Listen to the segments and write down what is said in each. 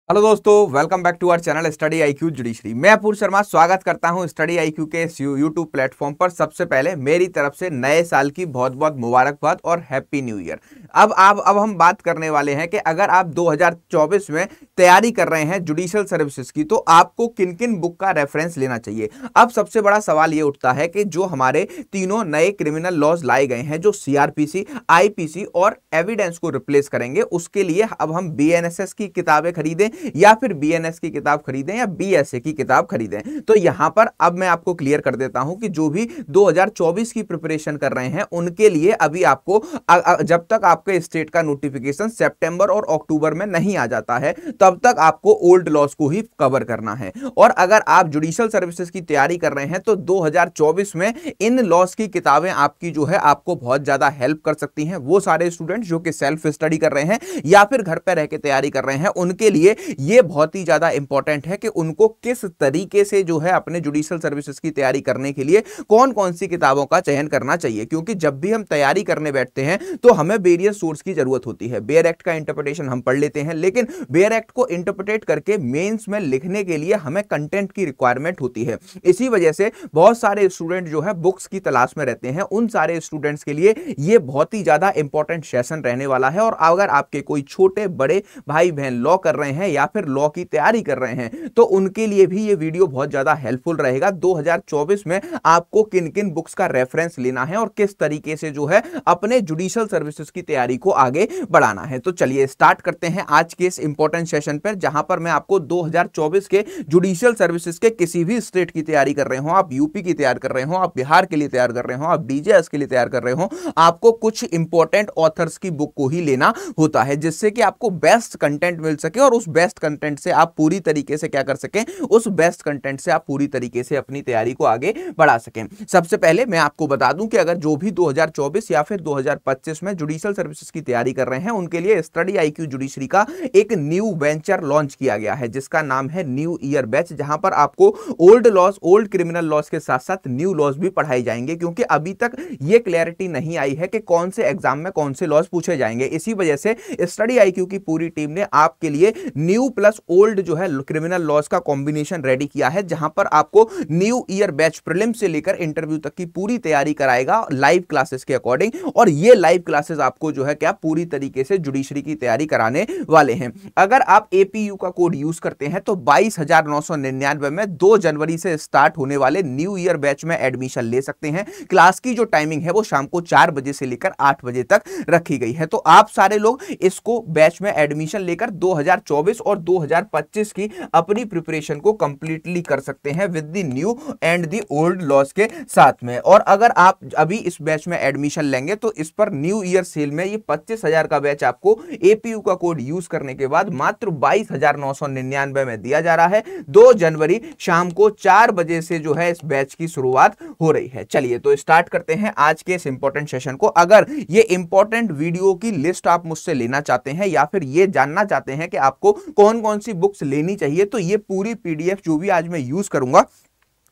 Hello दोस्तों, welcome back to our channel study IQ judiciary. मैं अपूर्व शर्मा स्वागत करता हूं स्टडी आईक्यू के इस यूट्यूब प्लेटफॉर्म पर। सबसे पहले मेरी तरफ से नए साल की बहुत बहुत मुबारकबाद और हैप्पी न्यू ईयर। अब हम बात करने वाले हैं कि अगर आप 2024 में तैयारी कर रहे हैं जुडिशियल सर्विसेज की, तो आपको किन किन बुक का रेफरेंस लेना चाहिए। अब सबसे बड़ा सवाल ये उठता है कि जो हमारे तीनों नए क्रिमिनल लॉज लाए गए हैं, जो सीआरपीसी, आईपीसी और एविडेंस को रिप्लेस करेंगे, उसके लिए अब हम बीएनएसएस की किताबें खरीदें या फिर बीएनएस की किताब खरीदें या बीएसए की किताब खरीदें। तो यहां पर अब मैं आपको क्लियर कर देता हूं कि जो भी 2024 की प्रिपरेशन कर रहे हैं उनके लिए अभी आपको जब तक आपके स्टेट का नोटिफिकेशन सितंबर और अक्टूबर में नहीं आ जाता है, तब तक आपको ओल्ड लॉस को ही कवर करना है। और अगर आप जुडिशियल सर्विसेज की तैयारी कर रहे हैं तो 2024 में इन लॉस की किताबें आपकी जो है आपको बहुत ज्यादा हेल्प कर सकती हैं। वो सारे स्टूडेंट जो कि सेल्फ स्टडी कर रहे हैं या फिर घर पर रह के तैयारी कर रहे हैं, उनके लिए ये बहुत ही ज्यादा इंपॉर्टेंट है कि उनको किस तरीके से जो है अपने जुडिशियल सर्विसेज की तैयारी करने के लिए कौन कौन सी किताबों का चयन करना चाहिए। क्योंकि जब भी हम तैयारी करने बैठते हैं तो हमें वेरियस सोर्स की जरूरत होती है। बेयर एक्ट का इंटरप्रिटेशन हम पढ़ लेते हैं, लेकिन बेयर एक्ट को इंटरप्रिटेट करके मेंस में लिखने के लिए हमें कंटेंट की रिक्वायरमेंट होती है। इसी वजह से बहुत सारे स्टूडेंट जो है बुक्स की तलाश में रहते हैं। उन सारे स्टूडेंट्स के लिए ये बहुत ही ज्यादा इंपॉर्टेंट सेशन रहने वाला है। और अगर आपके कोई छोटे बड़े भाई बहन लॉ कर रहे हैं या फिर लॉ की तैयारी कर रहे हैं, तो उनके लिए भी ये वीडियो बहुत ज्यादा हेल्पफुल रहेगा। 2024 में आपको किन किन बुक्स का रेफरेंस लेना है और किस तरीके से जो है अपने जुडिशियल सर्विसेज की तैयारी को आगे बढ़ाना है। तो चलिए स्टार्ट करते हैं आज के इस इंपॉर्टेंट सेशन पर, जहां पर मैं आपको 2024 के जुडिशियल सर्विसेज के किसी भी स्टेट की तैयारी कर रहे हो, आप यूपी की तैयार कर रहे हो, आप बिहार के लिए तैयार कर रहे हो, आप डीजेएस के लिए तैयार कर रहे हो, आपको कुछ इंपॉर्टेंट ऑथर्स की बुक को ही लेना होता है, जिससे कि आपको बेस्ट कंटेंट मिल सके और उस बेस्ट कंटेंट से आप पूरी तरीके से क्या कर सकें, उस बेस्ट कंटेंट से आप पूरी तरीके से अपनी तैयारी को आगे बढ़ा सकें। सबसे पहले मैं आपको बता दूं कि अगर जो भी 2024 या फिर 2025 में जुडिशियल सर्विसेज की तैयारी कर रहे हैं, उनके लिए स्टडी आईक्यू जुडिशरी का एक न्यू वेंचर लॉन्च किया गया है, जिसका नाम है न्यू ईयर बैच, जहां पर आपको old loss, old criminal loss के साथ साथ न्यू लॉस भी पढ़ाई जाएंगे। क्योंकि अभी तक यह क्लैरिटी नहीं आई है कि कौन से एग्जाम में कौन से लॉस पूछे जाएंगे। इसी वजह से स्टडी आईक्यू की पूरी टीम ने आपके लिए न्यू प्लस ओल्ड जो है क्रिमिनल लॉस का कॉम्बिनेशन रेडी किया है, जहां पर आपको न्यू ईयर बैच प्रीलिम से लेकर इंटरव्यू तक की पूरी तैयारी कराएगा लाइव क्लासेस के अकॉर्डिंग। और ये लाइव क्लासेस आपको जो है क्या पूरी तरीके से जुडिशरी की तैयारी कराने वाले हैं। अगर आप एपीयू का कोड यूज करते हैं तो 22,999 में 2 जनवरी से स्टार्ट होने वाले न्यू ईयर बैच में एडमिशन ले सकते हैं। क्लास की जो टाइमिंग है वो शाम को 4 बजे से लेकर 8 बजे तक रखी गई है। तो आप सारे लोग इसको बैच में एडमिशन लेकर 2024 और 2025 की अपनी प्रिपरेशन को कंप्लीटली कर सकते हैं with the new and the old loss के साथ में। और अगर आप अभी इस बैच में एडमिशन लेंगे तो इस पर न्यू ईयर सेल में ये 25,000 का बैच आपको एपीयू का कोड यूज करने के बाद मात्र 22,999 में दिया जा रहा है। 2 जनवरी शाम को 4 बजे से जो है इस बैच की शुरुआत हो रही है। चलिए तो स्टार्ट करते हैं आज के इस इंपॉर्टेंट सेशन को। अगर ये इंपॉर्टेंट वीडियो की लिस्ट आप मुझसे लेना चाहते हैं या फिर ये जानना चाहते हैं कि आपको कौन कौन सी बुक्स लेनी चाहिए, तो ये पूरी पीडीएफ जो भी आज मैं यूज करूंगा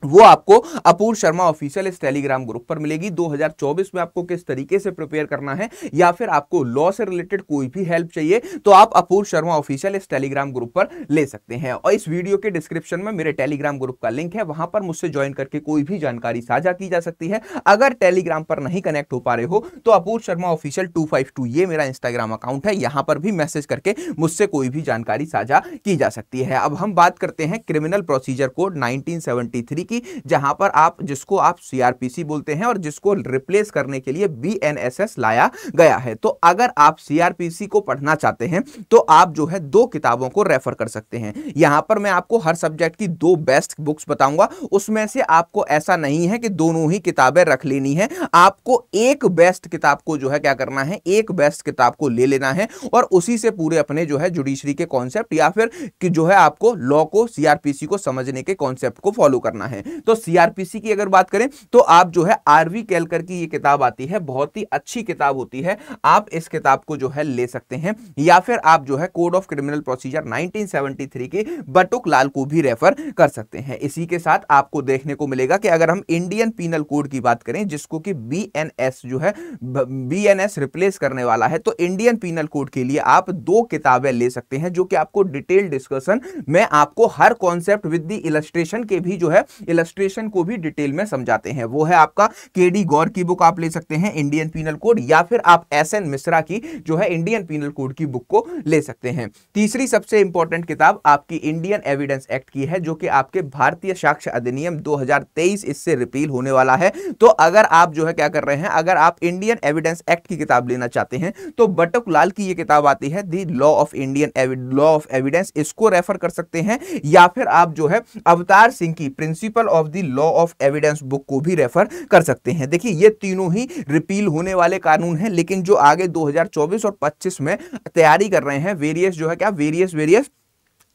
वो आपको अपूर्व शर्मा ऑफिशियल इस टेलीग्राम ग्रुप पर मिलेगी। 2024 में आपको किस तरीके से प्रिपेयर करना है या फिर आपको लॉ से रिलेटेड कोई भी हेल्प चाहिए, तो आप अपूर्व शर्मा ऑफिशियल इस टेलीग्राम ग्रुप पर ले सकते हैं। और इस वीडियो के डिस्क्रिप्शन में मेरे टेलीग्राम ग्रुप का लिंक है, वहां पर मुझसे ज्वाइन करके कोई भी जानकारी साझा की जा सकती है। अगर टेलीग्राम पर नहीं कनेक्ट हो पा रहे हो तो अपूर्व शर्मा ऑफिशियल 252 ये मेरा इंस्टाग्राम अकाउंट है, यहां पर भी मैसेज करके मुझसे कोई भी जानकारी साझा की जा सकती है। अब हम बात करते हैं क्रिमिनल प्रोसीजर कोड 1973 जहां पर जिसको आप सीआरपीसी बोलते हैं और जिसको रिप्लेस करने के लिए बीएनएसएस लाया गया है। तो अगर आप सीआरपीसी को पढ़ना चाहते हैं तो आप जो है 2 किताबों को रेफर कर सकते हैं। यहां पर मैं आपको हर सब्जेक्ट की 2 बेस्ट बुक्स बताऊंगा। उसमें से आपको ऐसा नहीं है कि दोनों ही किताबें रख लेनी है, आपको एक बेस्ट किताब को जो है क्या करना है, एक बेस्ट किताब को ले लेना है और उसी से पूरे अपने जो है जुडिशरी के कॉन्सेप्ट या फिर कि जो है आपको लॉ को, सीआरपीसी को समझने के कॉन्सेप्ट को फॉलो करना है। हैं। तो सीआरपीसी की अगर बात करें तो आप जो है आरवी केलकर की ये किताब आती है, बहुत ही अच्छी किताब होती है, आप इस किताब को जो है ले सकते हैं। या फिर आप जो है कोड ऑफ क्रिमिनल प्रोसीजर 1973 के बटुक लाल को भी रेफर कर सकते हैं। इसी के साथ आपको देखने को मिलेगा कि अगर हम इंडियन पीनल कोड की बात करें, जिसको कि बीएनएस जो है बीएनएस रिप्लेस करने वाला है, तो इंडियन पीनल कोड के लिए आप 2 किताबें ले सकते हैं, जो कि आपको डिटेल डिस्कशन में आपको हर कॉन्सेप्ट विद द इलस्ट्रेशन के भी जो है इलस्ट्रेशन को भी डिटेल में समझाते हैं। वो है आपका केडी गौर की बुक आप ले सकते हैं इंडियन पीनल कोड, या फिर आप एसएन मिश्रा की जो है इंडियन पीनल कोड की बुक को ले सकते हैं। तीसरी सबसे इंपॉर्टेंट किताब आपकी इंडियन एविडेंस एक्ट की है, जो कि आपके भारतीय साक्ष्य अधिनियम 2023 इससे रिपील होने वाला है। तो अगर आप जो है क्या कर रहे हैं, अगर आप इंडियन एविडेंस एक्ट की किताब लेना चाहते हैं तो बटुक लाल की ये किताब आती है द लॉ ऑफ एविडेंस, इसको रेफर कर सकते हैं। या फिर आप जो है अवतार सिंह की principle of the law of evidence book को भी रेफर कर सकते हैं। देखिए ये तीनों ही रिपील होने वाले कानून हैं, लेकिन जो आगे 2024 और 25 में तैयारी कर रहे हैं वेरियस जो है क्या वेरियस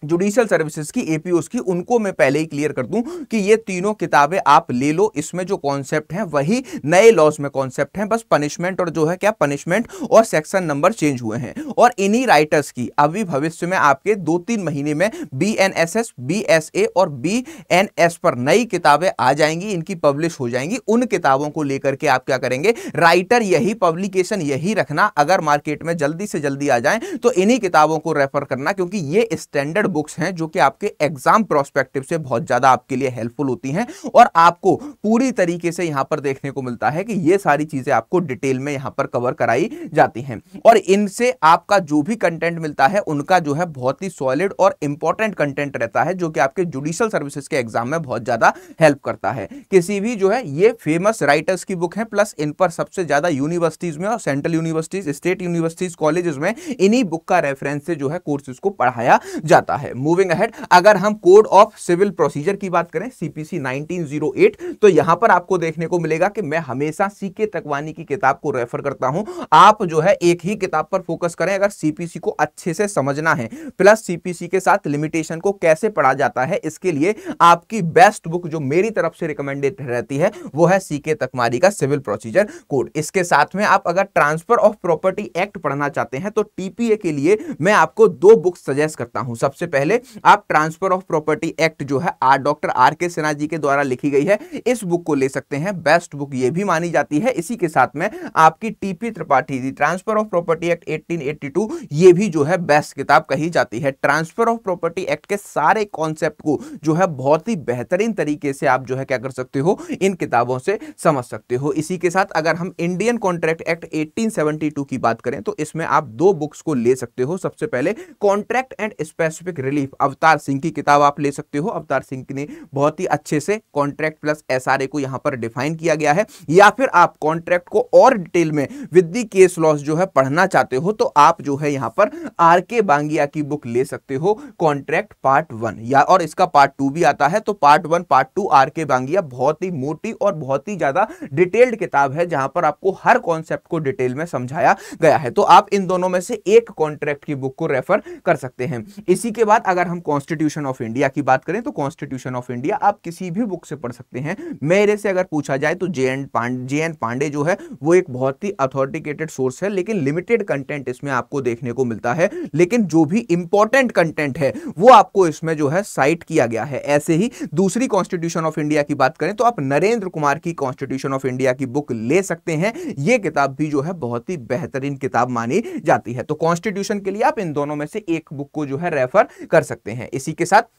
जुडिशियल सर्विसेज की एपीओस की, उनको मैं पहले ही क्लियर कर दूं कि ये तीनों किताबें आप ले लो। इसमें जो कॉन्सेप्ट हैं वही नए लॉज में कॉन्सेप्ट हैं, बस पनिशमेंट और जो है क्या पनिशमेंट और सेक्शन नंबर चेंज हुए हैं। और इन्हीं राइटर्स की अभी भविष्य में आपके 2-3 महीने में बीएनएसएस, बीएसए और बीएनएस पर नई किताबें आ जाएंगी, इनकी पब्लिश हो जाएंगी। उन किताबों को लेकर के आप क्या करेंगे, राइटर यही पब्लिकेशन यही रखना, अगर मार्केट में जल्दी से जल्दी आ जाए तो इन्हीं किताबों को रेफर करना, क्योंकि ये स्टैंडर्ड बुक्स हैं जो कि आपके एग्जाम प्रोस्पेक्टिव से बहुत ज्यादा आपके लिए हेल्पफुल होती हैं। और आपको पूरी तरीके से यहां पर देखने को मिलता है कि ये सारी चीजें आपको डिटेल में यहां पर कवर कराई जाती हैं, और इनसे आपका जो भी कंटेंट मिलता है उनका जो है बहुत ही सॉलिड और इंपॉर्टेंट कंटेंट रहता है, जो कि आपके जुडिशियल सर्विसेज के एग्जाम में बहुत ज्यादा हेल्प करता है। किसी भी जो है ये फेमस राइटर्स की बुक है, प्लस इन पर सबसे ज्यादा यूनिवर्सिटीज में और central universities, state universities, colleges में इन्हीं बुक का रेफरेंस से जो है कोर्सेज को पढ़ाया जाता है। मूविंग अहेड, अगर हम कोड ऑफ सिविल प्रोसीजर की बात करें सीपीसी 1908, तो यहां पर आपको देखने को मिलेगा कि मैं हमेशा सीके तकवानी की किताब को रेफर करता हूं। आप जो है एक ही किताब पर फोकस करें अगर सीपीसी को अच्छे से समझना है, प्लस सीपीसी के साथ लिमिटेशन को कैसे पढ़ा जाता है, इसके लिए आपकी बेस्ट बुक जो मेरी तरफ से रिकमेंडेड रहती है वो है सीके तकवानी का सिविल प्रोसीजर कोड। इसके साथ में आप अगर ट्रांसफर ऑफ प्रॉपर्टी एक्ट पढ़ना चाहते हैं तो टीपीए के लिए मैं आपको 2 बुक सजेस्ट करता हूं। सबसे पहले आप ट्रांसफर ऑफ प्रॉपर्टी एक्ट जो है डॉक्टर आर के सिन्हा जी के द्वारा लिखी गई है, इस बुक को ले सकते हैं, बेस्ट बुक ये भी मानी जाती है। इसी के साथ में आपकी TP Tripathi the transfer of property act 1882, ये भी जो है बेस्ट किताब कही जाती है। ट्रांसफर ऑफ प्रॉपर्टी एक्ट के सारे कॉन्सेप्ट को जो है बहुत ही बेहतरीन तरीके से आप जो है क्या कर सकते हो, इन किताबों से समझ सकते हो। इसी के साथ अगर हम इंडियन कॉन्ट्रैक्ट एक्ट 1872 की बात करें तो इसमें आप 2 बुक्स को ले सकते हो। सबसे पहले contract and specific relief, Avtar Singh की किताब आप ले सकते हो। अवतार सिंह ने बहुत ही अच्छे से कॉन्ट्रैक्ट प्लस एसआरए को यहां पर डिफाइन किया गया है। या फिर आप कॉन्ट्रैक्ट को और डिटेल में विद द केस लॉस जो है पढ़ना चाहते हो तो आप जो है यहां पर आर के बांगिया की बुक ले सकते हो, कॉन्ट्रैक्ट पार्ट 1, या और इसका पार्ट 2 भी आता है। तो पार्ट 1 पार्ट 2 आर के बांगिया बहुत ही मोटी और बहुत ही ज्यादा डिटेल्ड किताब है, जहां पर आपको हर कॉन्सेप्ट को डिटेल में समझाया गया है। तो आप इन दोनों में से एक कॉन्ट्रैक्ट की बुक को रेफर कर सकते हैं। इसी के बाद अगर हम कॉन्स्टिट्यूशन ऑफ इंडिया की बात करें तो कॉन्स्टिट्यूशन ऑफ इंडिया आप किसी भी बुक से पढ़ सकते हैं। मेरे से अगर पूछा जाए तो जे एन पांडे जो है वो एक बहुत ही अथॉरिटेटेड सोर्स है, लेकिन लिमिटेड कंटेंट इसमें आपको देखने को मिलता है, लेकिन जो भी इंपॉर्टेंट कंटेंट है वो आपको इसमें जो है साइट किया गया है। ऐसे ही दूसरी कॉन्स्टिट्यूशन ऑफ इंडिया की बात करें तो आप नरेंद्र कुमार की कॉन्स्टिट्यूशन ऑफ इंडिया की बुक ले सकते हैं। यह किताब भी जो है बहुत ही बेहतरीन किताब मानी जाती है। तो कॉन्स्टिट्यूशन के लिए आप इन दोनों में से एक बुक को जो है रेफर कर सकते हैं। इसी के साथ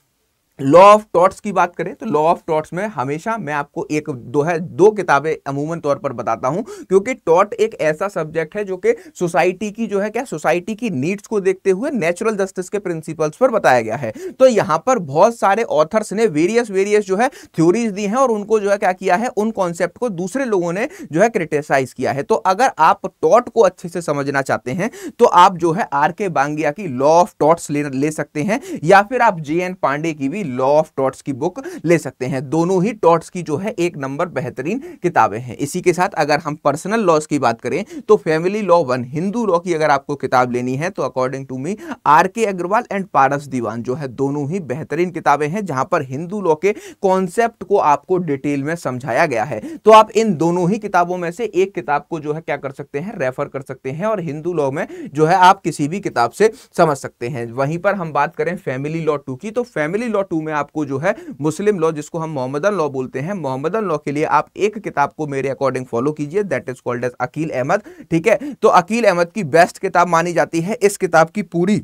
लॉ ऑफ टॉर्ट्स की बात करें तो लॉ ऑफ टॉर्ट्स में हमेशा मैं आपको दो किताबें अमूमन तौर पर बताता हूं, क्योंकि टॉर्ट एक ऐसा सब्जेक्ट है जो कि सोसाइटी की जो है क्या सोसाइटी की नीड्स को देखते हुए नेचुरल जस्टिस के प्रिंसिपल्स पर बताया गया है। तो यहां पर बहुत सारे ऑथर्स ने वेरियस जो है थ्योरीज दी हैं और उनको जो है क्या किया है, उन कॉन्सेप्ट को दूसरे लोगों ने जो है क्रिटिसाइज किया है। तो अगर आप टॉर्ट को अच्छे से समझना चाहते हैं तो आप जो है आर के बांगिया की लॉ ऑफ टॉर्ट्स ले सकते हैं, या फिर आप जे एन पांडे की भी लॉ ऑफ टॉर्ट्स की बुक ले सकते हैं। दोनों ही टॉर्ट्स की जो है एक नंबर बेहतरीन किताबें हैं। इसी के साथ अगर हम पर्सनल लॉज की बात करें तो फैमिली लॉ 1 हिंदू लॉ की अगर आपको किताब लेनी है तो according to me R K. Agarwal and Paras Dewan जो है दोनों ही बेहतरीन किताबें हैं, जहां पर हिंदू लॉ के कॉन्सेप्ट को आपको डिटेल में समझाया गया है। तो आप इन दोनों ही किताबों में से एक किताब को जो है क्या कर सकते हैं, रेफर कर सकते हैं, और हिंदू लॉ में जो है आप किसी भी किताब से समझ सकते हैं। वहीं पर हम बात करें फैमिली लॉ 2 की, तो फैमिली लॉ 2 में आपको जो है मुस्लिम लॉ, जिसको हम मोहम्मदन लॉ बोलते हैं, मोहम्मदन लॉ के लिए आप एक किताब को मेरे अकॉर्डिंग फॉलो कीजिए, that is called as Aqeel Ahmad. ठीक है, तो अकील अहमद की बेस्ट किताब मानी जाती है। इस किताब की पूरी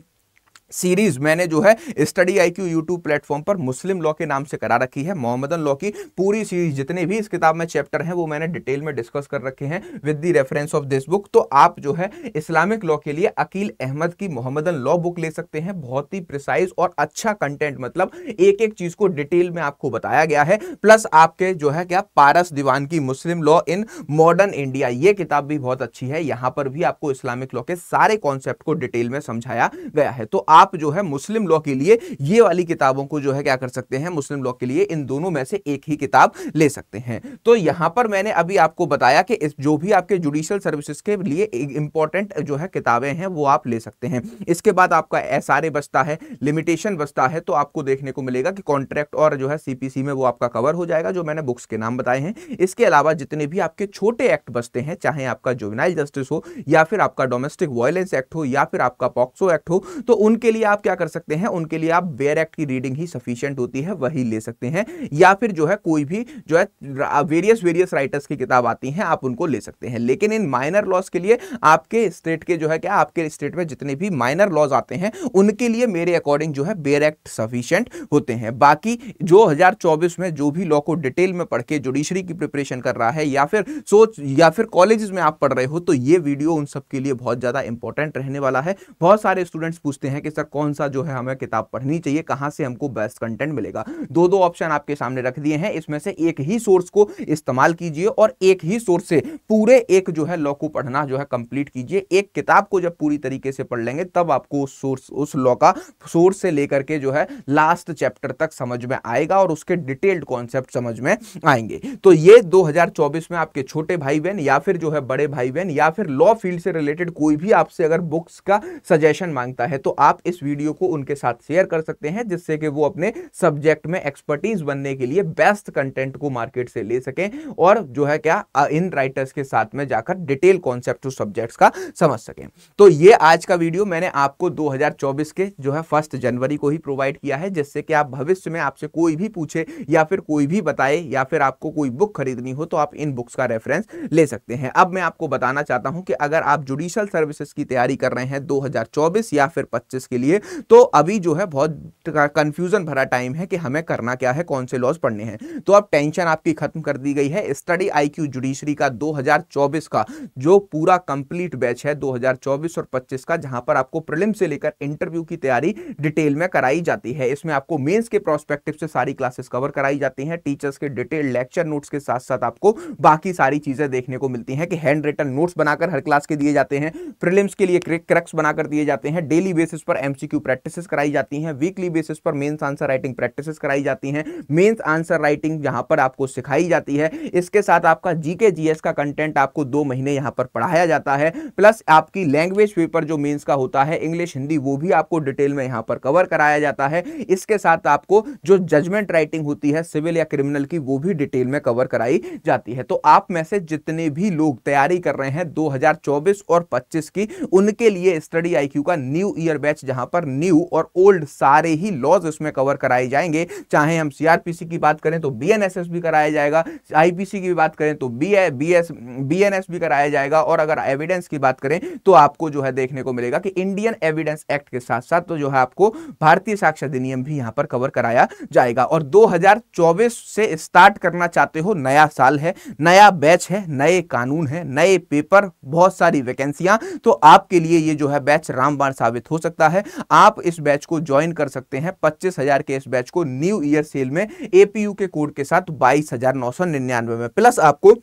सीरीज मैंने जो है स्टडी आईक्यू यूट्यूब प्लेटफॉर्म पर मुस्लिम लॉ के नाम से करा रखी है। मोहम्मदन लॉ की पूरी सीरीज जितने भी इस किताब में चैप्टर हैं वो मैंने डिटेल में डिस्कस कर रखे हैं with the reference of this book. तो आप जो है इस्लामिक लॉ के लिए अकील अहमद की मोहम्मदन लॉ बुक ले सकते हैं। बहुत ही प्रिसाइज और अच्छा कंटेंट, मतलब एक एक चीज को डिटेल में आपको बताया गया है। प्लस आपके जो है क्या पारस दीवान की मुस्लिम लॉ इन मॉडर्न इंडिया, ये किताब भी बहुत अच्छी है। यहां पर भी आपको इस्लामिक लॉ के सारे कॉन्सेप्ट को डिटेल में समझाया गया है। तो आप जो है मुस्लिम लॉ के लिए ये वाली किताबों को जो है क्या कर सकते हैं, मुस्लिम लॉ के लिए इन दोनों में से एक ही किताब ले सकते हैं। तो यहां पर मैंने अभी आपको बताया कि इस जो भी आपके जुडिशियल सर्विसेज के लिए इंपॉर्टेंट जो है किताबें हैं वो आप ले सकते हैं। इसके बाद आपका एसआरए बचता है, लिमिटेशन बचता है, तो आपको देखने को मिलेगा कि कॉन्ट्रैक्ट और जो है सीपीसी में वो आपका कवर हो जाएगा, जो मैंने बुक्स के नाम बताए हैं। इसके अलावा जितने भी आपके छोटे एक्ट बचते हैं, चाहे आपका जुवेनाइल जस्टिस हो या फिर आपका डोमेस्टिक वायलेंस एक्ट हो या फिर आपका पॉक्सो एक्ट हो, तो उनके लिए आप क्या कर सकते हैं, उनके लिए आप बेयर एक्ट की रीडिंग ही सफिशिएंट होती है, वही ले सकते हैं। या फिर जो है कोई भी जो है वेरियस राइटर्स की किताब आती हैं, आप उनको ले सकते हैं। लेकिन इन माइनर लॉज के लिए आपके स्टेट के जो है क्या, आपके स्टेट में जितने भी माइनर लॉज आते हैं उनके लिए मेरे अकॉर्डिंग जो है बेयर एक्ट सफिशिएंट होते हैं। बाकी 2024 में जो भी लॉ को डिटेल में पढ़ के जुडिशरी की प्रिपरेशन कर रहा है या फिर कॉलेजेस में आप पढ़ रहे हो, तो ये वीडियो उन सब के लिए बहुत ज्यादा इंपॉर्टेंट रहने वाला है। बहुत सारे स्टूडेंट्स पूछते हैं कि सर कौन सा जो है हमें किताब पढ़नी चाहिए, कहां से हमको बेस्ट कंटेंट मिलेगा। दो ऑप्शन आपके सामने रख दिए हैं, इसमें से एक ही सोर्स को इस्तेमाल कीजिए और एक ही सोर्स से पूरे एक जो है लॉ को पढ़ना जो है कंप्लीट कीजिए। एक किताब को जब पूरी तरीके से पढ़ लेंगे तब आपको उस लॉ का सोर्स से लेकर के जो है लास्ट चैप्टर तक समझ में आएगा और उसके डिटेल्ड कॉन्सेप्ट समझ में आएंगे। तो ये 2024 में आपके छोटे भाई बहन या फिर जो है बड़े भाई बहन या फिर लॉ फील्ड से रिलेटेड कोई भी आपसे अगर बुक्स का सजेशन मांगता है, तो आप इस वीडियो को उनके साथ शेयर कर सकते हैं, जिससे कि वो अपने सब्जेक्ट में एक्सपर्टीज बनने के लिए बेस्ट कंटेंट को मार्केट से ले सकें और जो है क्या इन राइटर्स के साथ में जाकर डिटेल कॉन्सेप्ट सब्जेक्ट्स का समझ सकें। तो ये आज का वीडियो मैंने आपको 2024 के जो है 1 जनवरी को ही प्रोवाइड किया है, जिससे कि आप भविष्य में आपसे कोई भी पूछे या फिर कोई भी बताए या फिर आपको कोई बुक खरीदनी हो तो आप इन बुक्स का रेफरेंस ले सकते हैं। अब मैं आपको बताना चाहता हूं कि अगर आप जुडिशियल सर्विसेज की तैयारी कर रहे हैं 2024 या फिर 25 के लिए, तो अभी जो है बहुत कंफ्यूजन भरा टाइम है कि हमें करना क्या है, कौन से लॉज पढ़ने हैं। तो अब टेंशन आपकी खत्म कर दी गई है। स्टडी आईक्यू जुडिशरी का 2024 का जो पूरा कंप्लीट बैच है 2024 और 25 का, जहां पर आपको प्रीलिम से लेकर इंटरव्यू की तैयारी डिटेल में कराई जाती है। इसमें आपको मेंस के प्रोस्पेक्टिव से सारी क्लासेस कवर कराई जाती हैं, टीचर्स के डिटेल लेक्चर नोट्स के साथ साथ आपको बाकी सारी चीजें देखने को मिलती हैं कि हैंड रिटन नोट्स बनाकर हर क्लास के दिए जाते हैं, प्रीलिम्स के लिए क्रैक्स बनाकर दिए जाते हैं, डेली बेसिस पर एमसीक्यू प्रैक्टिसेस कराई जाती हैं, वीकली बेसिस पर मेंस आंसर राइटिंग प्रैक्टिसेस कराई जाती हैं, मेंस आंसर राइटिंग यहां पर आपको सिखाई जाती है। इसके साथ आपका जीके जीएस का कंटेंट आपको 2 महीने यहां पर पढ़ाया जाता है, प्लस आपकी लैंग्वेज पेपर जो मेंस का होता है इंग्लिश हिंदी, वो भी आपको डिटेल में यहां पर कवर कराया जाता है। इसके साथ आपको जो जजमेंट राइटिंग होती है सिविल या क्रिमिनल की, वो भी डिटेल में कवर कराई जाती है। तो आप में से जितने भी लोग तैयारी कर रहे हैं 2024 और 25 की, उनके लिए स्टडी आईक्यू का न्यू ईयर बैच, जहां पर न्यू और ओल्ड सारे ही लॉज इसमें कवर कराए जाएंगे। चाहे हम सीआरपीसी की बात करें तो बीएनएसएस भी कराया जाएगा, आईपीसी की बात करें तो बीएनएस भी कराया जाएगा, और अगर एविडेंस की बात करें तो आपको जो है देखने को मिलेगा कि इंडियन एविडेंस एक्ट के साथ साथ तो जो है आपको भारतीय साक्ष्य अधिनियम भी यहां पर कवर कराया जाएगा। और 2024 से स्टार्ट करना चाहते हो, नया साल है, नया बैच है, नए कानून है, नए पेपर, बहुत सारी वैकेंसियां, तो आपके लिए ये जो है बैच रामबाण साबित हो सकता है। आप इस बैच को ज्वाइन कर सकते हैं 25,000 के इस बैच को न्यू ईयर सेल में एपीयू के कोड के साथ 22,999 में, प्लस आपको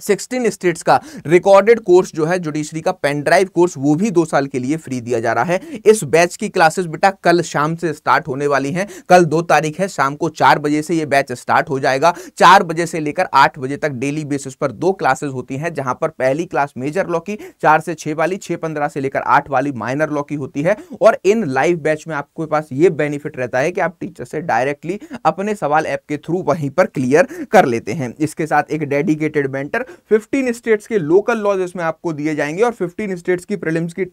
16 स्टेट्स का रिकॉर्डेड कोर्स जो है जुडिशरी का पेन ड्राइव कोर्स, वो भी 2 साल के लिए फ्री दिया जा रहा है। इस बैच की क्लासेस बेटा कल शाम से स्टार्ट होने वाली हैं। कल 2 तारीख है, शाम को 4 बजे से ये बैच स्टार्ट हो जाएगा। 4 बजे से लेकर 8 बजे तक डेली बेसिस पर 2 क्लासेस होती हैं, जहां पर पहली क्लास मेजर लॉ की 4 से 6 वाली, 6:15 से लेकर 8 वाली माइनर लॉ की होती है। और इन लाइव बैच में आपके पास ये बेनिफिट रहता है कि आप टीचर से डायरेक्टली अपने सवाल ऐप के थ्रू वहीं पर क्लियर कर लेते हैं। इसके साथ एक डेडिकेटेड मेंटर, 15 स्टेट्स के लोकल लॉज इसमें आपको दिए जाएंगे और 15 स्टेट्स की प्रीलिम्स की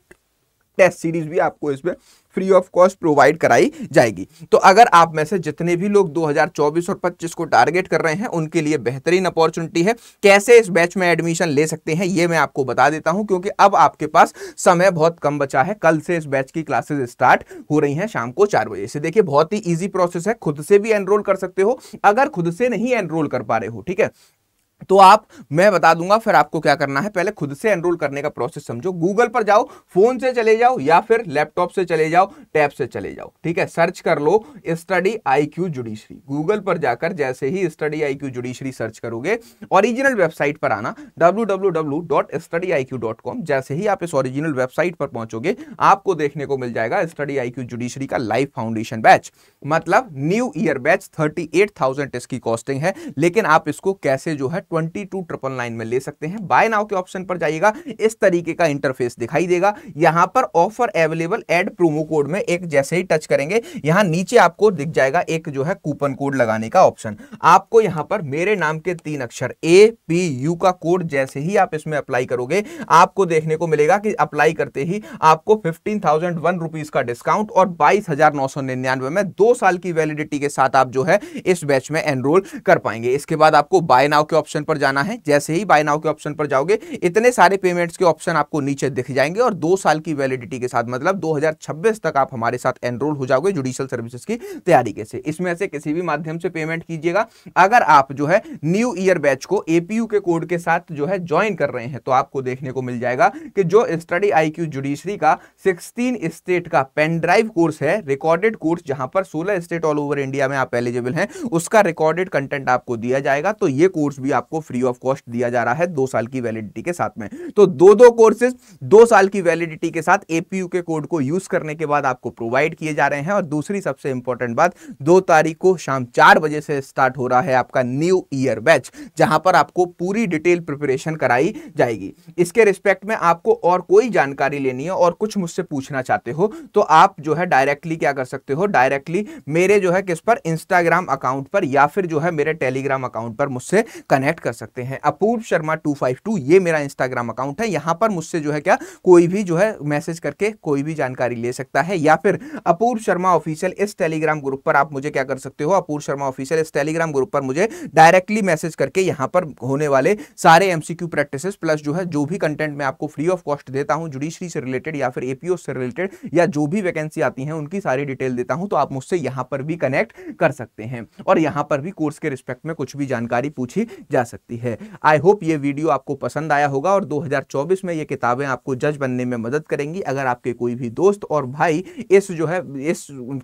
टेस्ट सीरीज भी आपको इसमें फ्री ऑफ कॉस्ट प्रोवाइड कराई जाएगी। तो अगर आप में से जितने भी लोग 2024 और 25 को टारगेट कर रहे हैं, उनके लिए बेहतरीन अपॉर्चुनिटी है। कैसे इस बैच में एडमिशन ले सकते हैं ये मैं आपको बता देता हूं, क्योंकि अब आपके पास समय बहुत कम बचा है। कल से इस बैच की क्लासेस स्टार्ट हो रही हैं शाम को 4 बजे से। देखिए बहुत ही ईजी प्रोसेस है, खुद से भी एनरोल कर सकते हो। अगर खुद से नहीं एनरोल कर पा रहे हो, ठीक है, तो मैं बता दूंगा फिर आपको क्या करना है। पहले खुद से एनरोल करने का प्रोसेस समझो। गूगल पर जाओ, फोन से चले जाओ या फिर लैपटॉप से चले जाओ, टैब से चले जाओ, ठीक है। सर्च कर लो स्टडी IQ जुडिशरी। गूगल पर जाकर जैसे ही स्टडी IQ जुडिशरी सर्च करोगे, ओरिजिनल वेबसाइट पर आना www.studyiq.com। जैसे ही आप इस ओरिजिनल वेबसाइट पर पहुंचोगे, आपको देखने को मिल जाएगा स्टडी IQ जुडिशरी का लाइव फाउंडेशन बैच, मतलब न्यू ईयर बैच। 38,000 इसकी कॉस्टिंग है, लेकिन आप इसको कैसे जो है 22,999 में ले सकते हैं। बाय नाउ के ऑप्शन पर जाइएगा, इस तरीके का इंटरफेस दिखाई देगा। यहां पर offer available add promo code में एक जैसे ही टच करेंगे, यहां नीचे आपको दिख जाएगा एक जो है कूपन कोड लगाने का ऑप्शन। आपको यहां पर मेरे नाम के 3 अक्षर APU का कोड जैसे ही आप इसमें अप्लाई करोगे, आपको देखने को मिलेगा कि अप्लाई करते ही आपको 15,001 रुपीज का डिस्काउंट और 22,999 में 2 साल की वैलिडिटी के साथ आप जो है इस बैच में एनरोल कर पाएंगे। इसके बाद आपको बाय नाउ के ऑप्शन पर जाना है। जैसे ही बाय नाउ के ऑप्शन पर जाओगे, इतने सारे पेमेंट्स के ऑप्शन आपको नीचे दिख जाएंगे और 2 साल की वैलिडिटी के साथ, मतलब 2026 तक आप हमारे साथ एनरोल हो जाओगे जुडिशियल सर्विसेज की तैयारी के से। इसमें से किसी भी माध्यम से पेमेंट कीजिएगा। अगर आप जो है न्यू ईयर बैच को APU के कोड के साथ जो है ज्वाइन कर रहे हैं, तो आपको देखने को मिल जाएगा कि जो स्टडी IQ जुडिशरी का 16 स्टेट का पेन ड्राइव कोर्स है, रिकॉर्डेड कोर्स, जहां पर 16 स्टेट ऑल ओवर इंडिया में आप एलिजिबल हैं, उसका रिकॉर्डेड कंटेंट आपको दिया जाएगा। तो ये कोर्स भी आपको फ्री ऑफ कॉस्ट दिया जा रहा है 2 साल की वैलिडिटी के साथ में। तो दो कोर्सेज 2 साल की वैलिडिटी के साथ APU के कोड को यूज करने के बाद आपको प्रोवाइड किए जा रहे हैं। और दूसरी सबसे इंपॉर्टेंट बात, 2 तारीख को शाम 4 बजे से स्टार्ट हो रहा है आपका न्यू ईयर बैच, जहां पर आपको पूरी डिटेल प्रिपरेशन कराई जाएगी। इसके रिस्पेक्ट में आपको और कोई जानकारी लेनी है और कुछ मुझसे पूछना चाहते हो, तो आप जो है डायरेक्टली क्या कर सकते हो, डायरेक्टली मेरे जो है किस पर, इंस्टाग्राम अकाउंट पर या फिर जो है मेरे टेलीग्राम अकाउंट पर मुझसे कनेक्ट कर सकते हैं। अपूर्व शर्मा 252 ये मेरा इंस्टाग्राम अकाउंट है। यहां पर मुझसे जो है क्या कोई भी जो है मैसेज करके कोई भी जानकारी ले सकता है, या फिर अपूर्व शर्मा ऑफिशियल इस टेलीग्राम ग्रुप पर आप मुझे क्या कर सकते हो, अपूर्व शर्मा ऑफिशियल इस टेलीग्राम ग्रुप पर मुझे डायरेक्टली मैसेज करके यहां पर होने वाले सारे MCQ प्रैक्टिसेस प्लस जो है जो भी कंटेंट मैं आपको फ्री ऑफ कॉस्ट देता हूं जुडिशरी से रिलेटेड या फिर APO से रिलेटेड, या जो भी वैकेंसी आती है उनकी सारी डिटेल देता हूं, तो आप मुझसे यहां पर भी कनेक्ट कर सकते हैं और यहां पर भी कोर्स के रिस्पेक्ट में कुछ भी जानकारी पूछी जा सकती है। आई होप ये वीडियो आपको पसंद आया होगा और 2024 में ये किताबें आपको जज बनने में मदद करेंगी। अगर आपके कोई भी दोस्त और भाई इस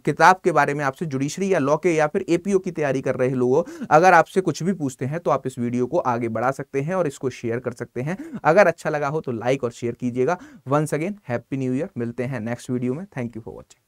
किताब के बारे में आपसे जुडिशरी या लॉ के या फिर APO की तैयारी कर रहे लोग अगर आपसे कुछ भी पूछते हैं, तो आप इस वीडियो को आगे बढ़ा सकते हैं और इसको शेयर कर सकते हैं। अगर अच्छा लगा हो तो लाइक और शेयर कीजिएगा। Once again happy new year. मिलते हैं नेक्स्ट वीडियो में। Thank you for watching.